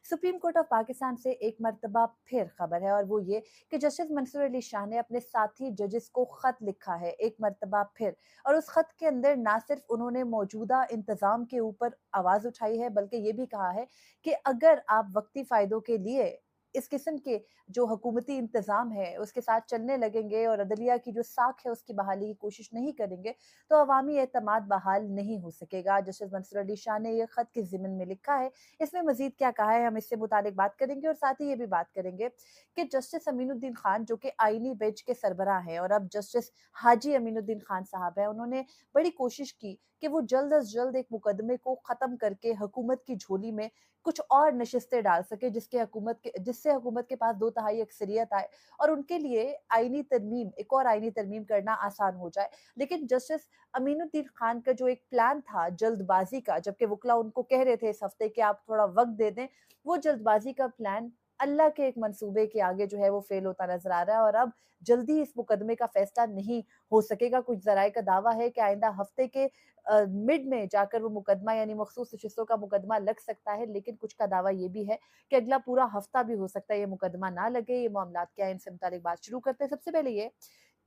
Supreme court of Pakistan से एक मर्तबा फिर खबर है और वो ये कि जस्टिस मंसूर अली शाह ने अपने साथी जजेस को खत लिखा है एक मर्तबा फिर। और उस खत के अंदर ना सिर्फ उन्होंने मौजूदा इंतजाम के ऊपर आवाज उठाई है बल्कि ये भी कहा है कि अगर आप वक्ती फायदों के लिए इस किस्म के जो हुकूमती इंतजाम है उसके साथ चलने लगेंगे और अदलिया की जो साख है उसकी बहाली की कोशिश नहीं करेंगे तो अवामी एतमाद बहाल नहीं हो सकेगा। जस्टिस मंसूर अली शाह ने यह खत के ज़िमन में लिखा है। इसमें मजीद क्या कहा है हम इससे मुतालिक बात करेंगे और साथ ही ये भी बात करेंगे कि जस्टिस अमीनुद्दीन खान जो कि आईनी बेंच के सरबराह हैं और अब जस्टिस हाजी अमीनुद्दीन खान साहब हैं, उन्होंने बड़ी कोशिश की कि वो जल्द अज जल्द एक मुकदमे को ख़त्म करके हुकूमत की झोली में कुछ और नशिस्तें डाल सके जिससे हुकूमत के पास 2/3 अक्सरियत आए और उनके लिए एक और आईनी तरमीम करना आसान हो जाए। लेकिन जस्टिस अमीनुद्दीन खान का जो एक प्लान था जल्दबाजी का, जबकि वकला उनको कह रहे थे इस हफ्ते कि आप थोड़ा वक्त दे दें, वो जल्दबाजी का प्लान अल्लाह के एक मंसूबे के आगे जो है वो फेल होता नजर आ रहा है और अब जल्दी ही इस मुकदमे का फैसला नहीं हो सकेगा। कुछ जराये का दावा है कि आइंदा हफ्ते के मिड में जाकर वो मुकदमा यानी मखसूस नशिस्तों का मुकदमा लग सकता है, लेकिन कुछ का दावा ये भी है कि अगला पूरा हफ्ता भी हो सकता है ये मुकदमा ना लगे। ये मामलात क्या है, इनसे मुतालिक बात शुरू करते हैं। सबसे पहले ये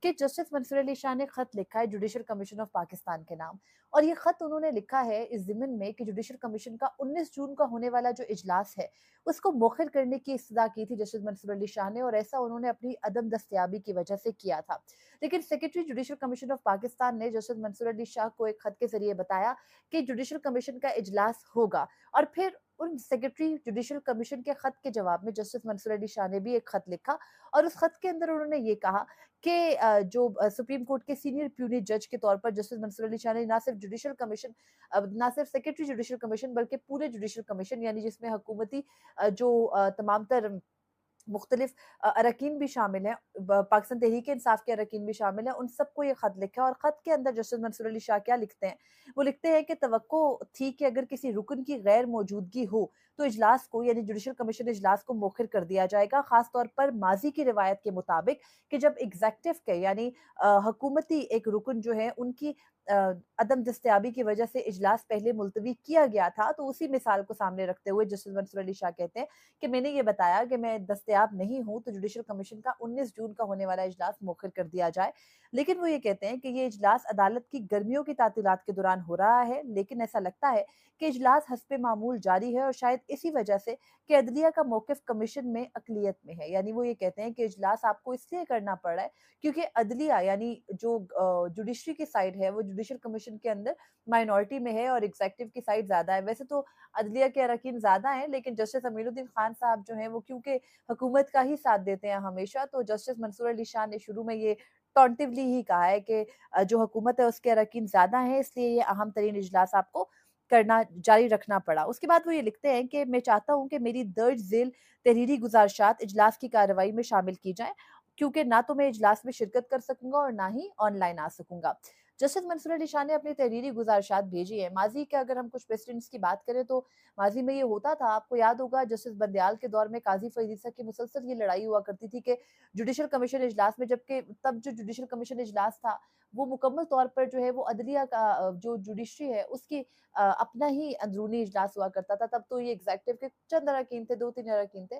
कि जस्टिस मंसूर अली शाह ने खत लिखा है जुडिशल कमीशन ऑफ पाकिस्तान के नाम और ये खत उन्होंने लिखा है इस ज़िम्न में कि जुडिशल कमीशन का 19 जून का होने वाला जो इजलास है उसको मौखिर करने की इस्तदा की थी जस्टिस मंसूर अली शाह ने और ऐसा उन्होंने अपनी अदम दस्तयाबी की वजह से किया था। लेकिन secretary judicial commission of Pakistan ने जस्टिस मंसूर अली शाह को एक खत के जरिए बताया कि जुडिशल कमीशन का इजलास होगा और फिर उन सेक्रेटरी जुडिशल कमीशन के खत के जवाब में जस्टिस मंसूर अली शाह ने भी एक खत लिखा और उस खत के अंदर उन्होंने ये कहा कि सुप्रीम कोर्ट के सीनियर प्यूनी जज के तौर पर जस्टिस मंसूर अली शाह ने ना सिर्फ सेक्रेटरी जुडिशल कमीशन बल्कि पूरे जुडिशल कमीशन यानी जिसमें हुकूमती तमाम तर मुख्तलिफ अरकान भी शामिल हैं, पाकिस्तान तहरीक इंसाफ के अरकान भी शामिल हैं, उन सबको ये खत लिखा है और खत के अंदर जस्टिस मंसूर अली शाह क्या लिखते हैं, वो लिखते हैं कि तवक्को थी कि अगर किसी रुकन की गैर मौजूदगी हो तो इजलास को यानी जुडिशल कमीशन इजलास को मौखिर कर दिया जाएगा, खास तौर पर माजी की रिवायत के मुताबिक कि जब एग्जेक्टिव के यानी हुकूमती एक रुकन जो है उनकी अदम दस्तयाबी की वजह से इजलास पहले मुलतवी किया गया था, तो उसी मिसाल को सामने रखते हुए जस्टिस मंसूर अली शाह कहते हैं कि मैंने ये बताया कि मैं दस्तयाब नहीं हूं तो जुडिशल कमीशन का 19 जून का होने वाला इजलास मौखिर कर दिया जाए। लेकिन वो ये कहते हैं कि ये इजलास अदालत की गर्मियों की तातीलात के दौरान हो रहा है, लेकिन ऐसा लगता है कि इजलास हस्बे मामूल जारी है और शायद इसी वजह से कि अदलिया का मौकिफ कमीशन में अकलियत में है। यानी वो ये कहते हैं कि इजलास आपको इसलिए करना पड़ रहा है क्योंकि अदलिया यानी जो जुडिशरी की साइड है वो जुडिशल कमीशन के अंदर माइनॉरिटी में है और एग्जेक्टिव की साइड ज्यादा है। वैसे तो अदलिया के अरकान ज्यादा हैं, लेकिन जस्टिस अमीनुद्दीन खान साहब जो हैं वो क्योंकि हुकूमत का ही साथ देते हैं हमेशा, तो जस्टिस मंसूर अली शाह ने शुरू में ये टॉन्टिवली ही कहा है कि जो हुकूमत है उसके अरकान ज्यादा हैं, इसलिए ये अहम तरीन इजलास आपको करना जारी रखना पड़ा। उसके बाद वो ये लिखते हैं कि मैं चाहता हूँ कि मेरी दर्ज झेल तहरीरी गुजारिशात इजलास की कार्रवाई में शामिल की जाएं, क्योंकि ना तो मैं इजलास में शिरकत कर सकूंगा और ना ही ऑनलाइन आ सकूंगा। जस्टिस मंसूर अली शाह ने अपनी तहरीरी गुजारिशात भेजी है। माजी के अगर हम कुछ प्रेसिडेंट्स की बात करें तो माजी में ये होता था, आपको याद होगा जस्टिस बंदयाल के दौर में काजी फरीद ईसा की मुसलसल ये लड़ाई हुआ करती थी कि जुडिशल कमीशन इजलास में, जबकि तब जो जुडिशल कमीशन इजलास था वो मुकम्मल तौर पर जो है वो अदलिया का जो जुडिशरी है उसकी अपना ही अंदरूनी इजलास हुआ करता था। तब तो ये एग्जेक्टिव के चंद अरकान थे, 2-3 अरकान थे,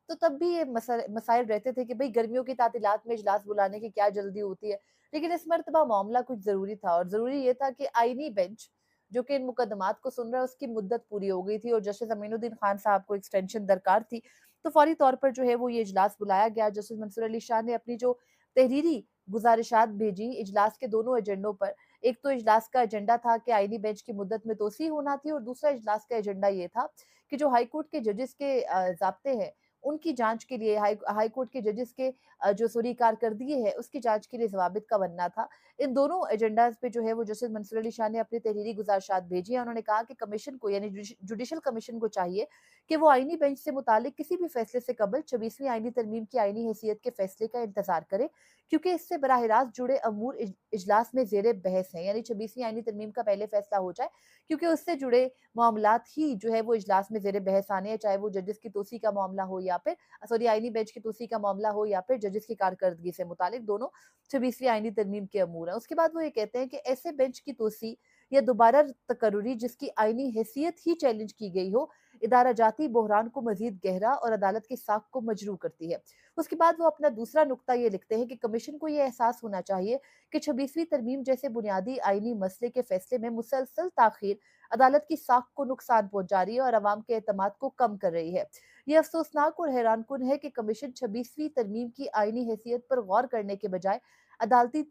तो तब भी ये मसाइल रहते थे कि भाई गर्मियों की तातीलात में इजलास बुलाने की क्या जल्दी होती है। लेकिन इस मर्तबा मामला कुछ ज़रूरी था और ज़रूरी ये था कि आईनी बेंच जो कि इन मुकदमात को सुन रहा है उसकी मुद्दत पूरी हो गई थी और जस्टिस अमीनुद्दीन खान साहब को एक्सटेंशन दरकार थी। तो फौरी तौर पर जो है वो ये इजलास बुलाया गया। जस्टिस मंसूर अली शाह ने अपनी जो तहरीरी गुजारिशात भेजी इजलास के दोनों एजेंडों पर, एक तो इजलास का एजेंडा था कि आईनी बेंच की मुद्दत में तोसी होना थी और दूसरा इजलास का एजेंडा ये था कि जो हाई कोर्ट के जजेस के ज़ाब्ते हैं उनकी जांच के लिए हाई कोर्ट के जजेस के जो सोरी कारकर्दगी है उसकी जांच के लिए ज़वाबित का बनना था। इन दोनों एजेंडाज़ पे जो है वो जस्टिस मंसूर अली शाह ने अपनी तहरीरी गुजारिशात भेजी है। उन्होंने कहा कि कमीशन को यानी जुडिशल कमीशन को चाहिए कि वो आईनी बेंच से मुतालिक किसी भी फैसले से कबल 26वीं आईनी तरमीम की आईनी हैसियत के फैसले का इंतजार करे, क्योंकि इससे बराह रास्त जुड़े अमूर इजलास में ज़ेरे बहस हैं। यानी 26वीं आईनी तरमीम का पहले फैसला हो जाए, क्योंकि उससे जुड़े मामलात ही जो है वो इजलास में ज़ेरे बहस आने हैं, चाहे वो जजेस की तोसी का मामला हो या फिर आईनी बेंच की तोसी का मामला हो या फिर जजेस की कारकर्दगी से मुतालिक दोनों 26वीं आईनी तरमीम के अमूर हैं। उसके बाद वो ये कहते हैं कि ऐसे बेंच की तोसी या दोबारा तकर्रुरी जिसकी आईनी हैसियत ही चैलेंज की गई हो, इदारा जाती बहरान को मजीद गहरा और अदालत की साख को मजरू करती है। उसके बाद वो अपना दूसरा नुक्ता ये लिखते हैं कि कमीशन को ये एहसास होना चाहिए कि 26वीं तरमीम जैसे बुनियादी आईनी मसले के फैसले में मुसलसल ताखीर अदालत की साख को नुकसान पहुंचा रही है और अवाम के एतमाद को कम कर रही है। ये अफसोसनाक और हैरानकुन है कि कमीशन 26वीं तरमीम की आईनी हैसियत पर गौर करने के बजाय अदालती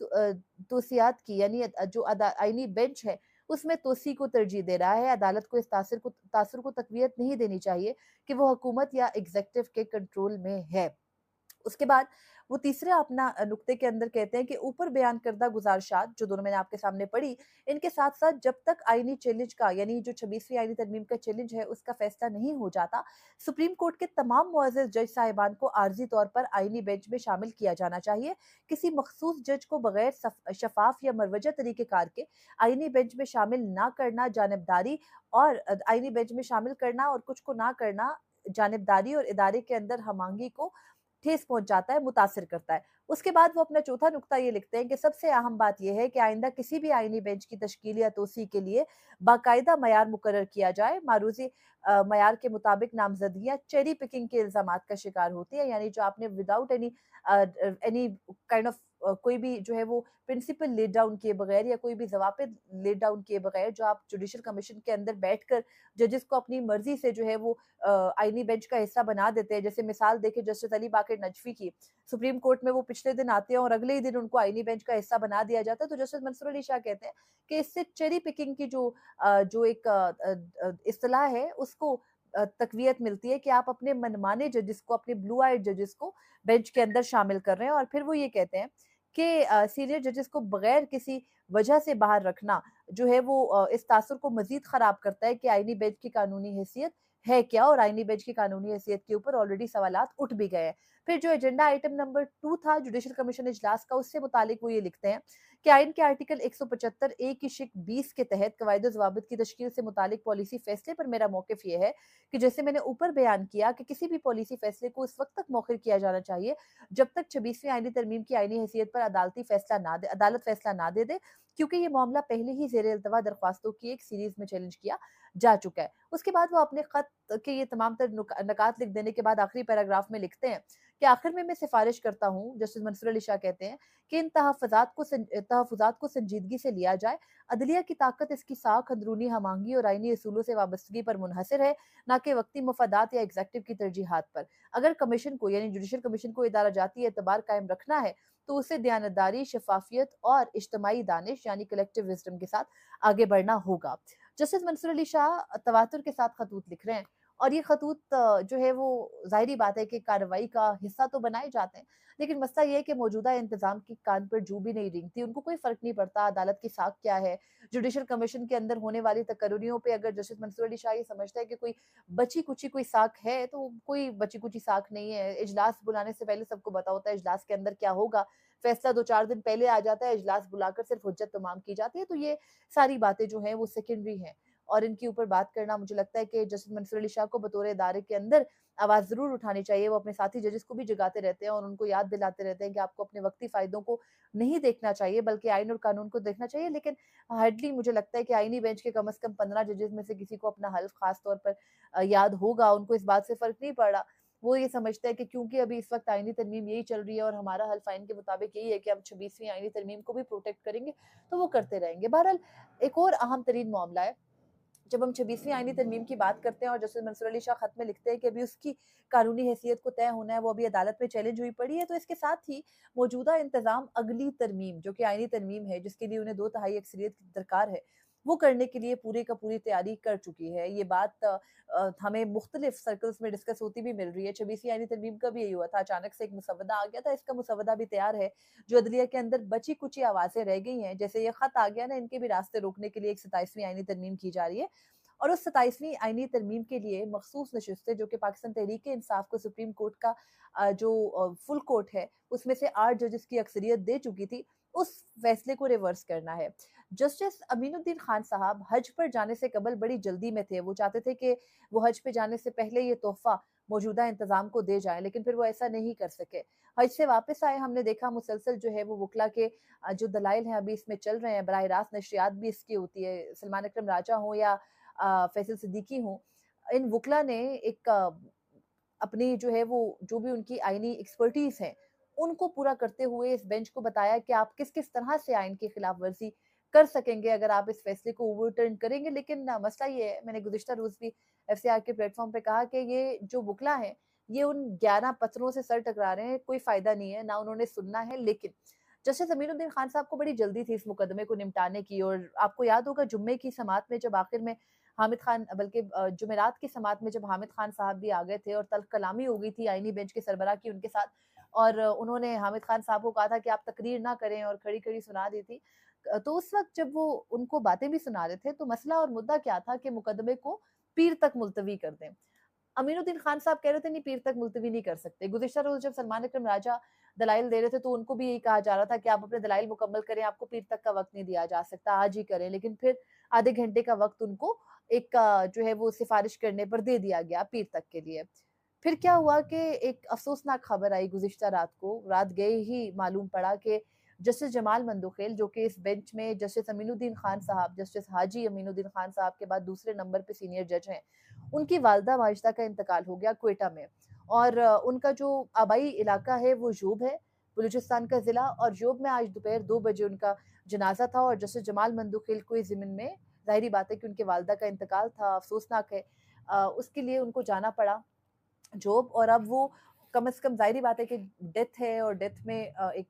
तोसियात की यानी जो आईनी बेंच है उसमें तोसी को तरजीह दे रहा है। अदालत को इस तासर को तकवीत नहीं देनी चाहिए कि वो हुकूमत या एग्जेक्टिव के कंट्रोल में है। उसके बाद वो तीसरे अपना नुक्ते के अंदर कहते हैं कि ऊपर बयान करदा गुजारिशात जो दोनों मैंने आपके सामने पढ़ी, इनके साथ-साथ जब तक आईनी चैलेंज का यानी जो 26वीं आईनी तरमीम का चैलेंज है उसका फैसला नहीं हो जाता, सुप्रीम कोर्ट के तमाम मुअज़्ज़ज़ जज साहिबान को आर्ज़ी तौर पर आईनी बेंच में शामिल किया जाना चाहिए। किसी मखसूस जज को बगैर शफ़ाफ या मरवजा तरीक़ेकार के आईनी बेंच में शामिल ना करना जानिबदारी और आईनी बेंच में शामिल करना और कुछ को ना करना जानिबदारी और इदारे के अंदर हमांगी को ठेस पहुंच जाता है, मुतासिर करता है। उसके बाद वो अपना चौथा नुक्ता ये लिखते हैं कि सबसे अहम बात यह है कि आइंदा किसी भी आईनी बेंच की तश्कील या तोसी के लिए बाकायदा मयार मुकर्रर किया जाए। मारूजी मयार के मुताबिक नामजदगियां चेरी पिकिंग के इल्जामात का शिकार होती है, यानी जो आपने विदाउट एनी काइंड ऑफ कोई भी जो है वो प्रिंसिपल लेट डाउन किए बगैर या कोई भी जवाबित लेट डाउन किए बगैर जो आप जुडिशल कमीशन के अंदर बैठकर जजेस को अपनी मर्जी से जो है वो आईनी बेंच का हिस्सा बना देते हैं। जैसे मिसाल देखें जस्टिस अली बाकर नजफी की, सुप्रीम कोर्ट में वो पिछले दिन आते हैं और अगले ही दिन उनको आईनी बेंच का हिस्सा बना दिया जाता है। तो जस्टिस मंसूर अली शाह कहते हैं कि इससे चेरी पिकिंग की जो एक इस्तिलाह है उसको तकवीत मिलती है कि आप अपने मनमाने जजेस को, अपने ब्लू आइड जजेस को बेंच के अंदर शामिल कर रहे हैं। और फिर वो ये कहते हैं कि सीनियर जजेस को बगैर किसी वजह से बाहर रखना जो है वो इस तासुर को मजीद खराब करता है कि आईनी बेंच की कानूनी हैसियत है क्या, और आईनी बेंच की कानूनी हैसियत के ऊपर ऑलरेडी सवालात उठ भी गए हैं। फिर जो एजेंडा आइटम नंबर 2 था जुडिशल कमीशन इजलास का, उससे मुतालिक वो ये लिखते हैं कि आइन के आर्टिकल 175 ए की शिक 20 के तहत कवायद ज़वाबित की तश्कील से मुतालिक पॉलिसी फैसले पर मेरा मौक़िफ़ ये है कि जैसे मैंने ऊपर बयान किया कि किसी भी पॉलिसी फैसले को उस वक्त तक मौखिर किया जाना चाहिए जब तक 26वीं आईनी तरमीम की आईनी हैसियत पर अदालत फैसला ना दे दे, क्योंकि ये मामला पहले ही ज़ेर इल्तवा दरख्वास्तों की एक सीरीज में चैलेंज किया जा चुका है। उसके बाद वो अपने खत के ये तमाम तर नकात लिख देने के बाद आखिरी पैराग्राफ में लिखते हैं कि आखिर में मैं सिफारिश करता हूँ, जस्टिस मंसूर अली शाह कहते हैं कि इन तहफ़्फ़ुज़ात को संजीदगी से लिया जाए। अदलिया की ताकत इसकी साख, अंदरूनी हमांगी और आईनी असूलों से वाबस्तगी पर मुनहसर है, ना कि वक्ती मफादात या एग्जेक्टिव की तरजीहात पर। अगर कमीशन को यानी जुडिशल कमीशन को इदारा जाती एतबार कायम रखना है तो उसे दयानतदारी, शफाफियत और इज्तमाही दानिश यानी कलेक्टिव विजडम के साथ आगे बढ़ना होगा। जस्टिस मंसूर अली शाह तवातुर के साथ खतूत लिख रहे हैं और ये खतूत जो है वो ज़ाहिरी बात है कि कार्रवाई का हिस्सा तो बनाए जाते हैं, लेकिन मसला ये है कि मौजूदा इंतज़ाम की कान पर जू भी नहीं रेंगती। उनको कोई फ़र्क नहीं पड़ता अदालत की साख क्या है। जुडिशल कमीशन के अंदर होने वाली तकर्रियों पे अगर जस्टिस मंसूर अली शाह ये समझता है कि कोई बची-कुची कोई साख है, तो कोई बची-कुची साख नहीं है। इजलास बुलाने से पहले सबको पता होता है इजलास के अंदर क्या होगा। फैसला 2-4 दिन पहले आ जाता है, इजलास बुलाकर सिर्फ हुज्जत तमाम की जाती है। तो ये सारी बातें जो हैं वो सेकेंडरी हैं और इनके ऊपर बात करना मुझे लगता है कि जस्टिस मंसूर अली शाह को बतौर इदारे के अंदर आवाज़ ज़रूर उठानी चाहिए। वो अपने साथी जजेस को भी जगाते रहते हैं और उनको याद दिलाते रहते हैं कि आपको अपने वक्ती फ़ायदों को नहीं देखना चाहिए बल्कि आइन और कानून को देखना चाहिए। लेकिन हार्डली मुझे लगता है कि आईनी बेंच के कम से कम 15 जजेस में से किसी को अपना हल्फ ख़ास तौर पर याद होगा। उनको इस बात से फ़र्क नहीं पड़ रहा। वो ये समझता है कि क्योंकि अभी इस वक्त आईनी तरमीम यही चल रही है और हमारा हल्फ आइन के मुताबिक यही है कि हम 26वीं आईनी तरमीम को भी प्रोटेक्ट करेंगे, तो वो करते रहेंगे। बहरहाल एक और अहम तरीन मामला है, जब हम 26वीं आईनी तरमीम की बात करते हैं और जस्टिस मंसूर अली शाह खत में लिखते हैं कि अभी उसकी कानूनी हैसियत को तय होना है, वो अभी अदालत में चैलेंज हुई पड़ी है, तो इसके साथ ही मौजूदा इंतज़ाम अगली तरमीम जो कि आईनी तरमीम है जिसके लिए उन्हें 2/3 अक्सरियत की दरकार है, वो करने के लिए पूरी का पूरी तैयारी कर चुकी है। ये बात हमें मुख्तलिफ सर्कल्स में डिस्कस होती भी मिल रही है। 26वीं आईनी तरमीम का भी यही हुआ था, अचानक से एक मुसवदा आ गया था, इसका मुसवदा भी तैयार है। जो अदलिया के अंदर बची कुची आवाज़ें रह गई हैं, जैसे ये खत आ गया ना, इनके भी रास्ते रोकने के लिए एक 27वीं आईनी तरमीम की जा रही है। और उस 27वीं आईनी तरमीम के लिए मखसूस नशिस्तें जो कि पाकिस्तान तहरीक-ए-इंसाफ को सुप्रीम कोर्ट का फुल कोर्ट है, उसमें से 8 जजेस की अक्सरियत दे चुकी थी, उस फैसले को रिवर्स करना है। जस्टिस अमीनुद्दीन खान साहब हज पर जाने से कबल बड़ी जल्दी में थे। वो चाहते थे कि वो हज पे जाने से पहले ये तोहफ़ा मौजूदा इंतज़ाम को दे जाएँ, लेकिन फिर वो ऐसा नहीं कर सके। हज से वापस आए, हमने देखा मुसलसल जो है वो वकला के जो दलाइल हैं अभी इसमें चल रहे हैं, बराह रास्त नशरियात भी इसकी होती है, सलमान अकरम राजा हों या फैसल सिद्दीकी हों। इन वुकला ने एक अपनी जो है वो जो भी उनकी आईनी एक्सपर्टीज़ है, उनको पूरा करते हुए इस बेंच को बताया कि आप किस-किस तरह से आइन की खिलाफ-वर्ज़ी कर सकेंगे अगर आप इस फैसले को ओवरटर्न करेंगे। लेकिन मसला ये है, मैंने गुज़िश्ता रोज़ भी एफसीआर के प्लेटफ़ॉर्म पे कहा कि ये जो वुकला हैं, ये उन 11 पत्रों से सर टकरा रहे हैं, कोई फ़ायदा नहीं है, ना उन्होंने सुनना है। लेकिन जस्टिस अमीनुद्दीन खान साहब को बड़ी जल्दी थी इस मुकदमे को निपटाने की और आपको याद होगा जुम्मे की समाअत में जब आखिर में हामिद खान बल्कि जुमेरात की समाअत में जब हामिद खान साहब भी आ गए थे और तल्ख़ कलामी हो गई थी आईनी बेंच के सरबराह की उनके साथ और उन्होंने हामिद खान साहब को कहा था कि आप तकरीर ना करें और खड़ी-खड़ी सुना दी थी। तो उस वक़्त जब वो उनको बातें भी सुना रहे थे, तो मसला और मुद्दा क्या था कि मुकदमे को पीर तक मुलतवी कर दें। अमीनुद्दीन खान साहब कह रहे थे नहीं पीर तक मुलतवी नहीं कर सकते। गुज़िश्ता रोज़ जब सलमान अकरम राजा दलाइल दे रहे थे तो उनको भी यही कहा जा रहा था कि आप अपने दलाइल मुकम्मल करें, आपको पीर तक का वक़्त नहीं दिया जा सकता, आज ही करें। लेकिन फिर आधे घंटे का वक़्त उनको एक जो है वो सिफ़ारिश करने पर दे दिया गया पीर तक के लिए। फिर क्या हुआ कि एक अफ़सोसनाक खबर आई गुज़िश्ता रात को, रात गए ही मालूम पड़ा कि जस्टिस जमाल मंदोखेल जो कि इस बेंच में जस्टिस अमीनुद्दीन खान साहब, जस्टिस हाजी अमीनुद्दीन खान साहब के बाद दूसरे नंबर पे सीनियर जज हैं, उनकी वालिदा माजिदा का इंतकाल हो गया क्वेटा में और उनका जो आबाई इलाका है वो जोब है, बलूचिस्तान का ज़िला और जोब में आज दोपहर 2 बजे उनका जनाज़ा था और जस्टिस जमाल मंदोखेल को इस ज़िम्न में ज़ाहिर-सी बात है कि उनकी वालिदा का इंतकाल था, अफ़सोसनाक है। उसके लिए उनको जाना पड़ा जॉब और अब वो कम से कम ज़ाहिर-सी बात है कि डेथ है और डेथ में एक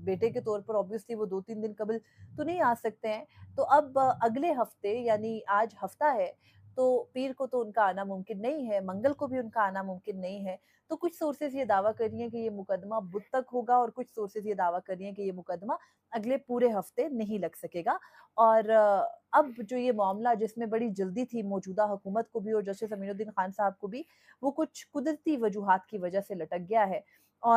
बेटे के तौर पर ऑब्वियसली वो 2-3 दिन कबल तो नहीं आ सकते हैं। तो अब अगले हफ्ते यानी आज हफ्ता है, तो पीर को तो उनका आना मुमकिन नहीं है, मंगल को भी उनका आना मुमकिन नहीं है। तो कुछ सोर्सेज़ ये दावा कर रही हैं कि ये मुकदमा बुध तक होगा और कुछ सोर्सेज़ ये दावा कर रही हैं कि ये मुकदमा अगले पूरे हफ्ते नहीं लग सकेगा। और अब जो ये मामला जिसमें बड़ी जल्दी थी मौजूदा हुकूमत को भी और जस्टिस अमीनुद्दीन खान साहब को भी, वो कुछ कुदरती वजूहात की वजह से लटक गया है। और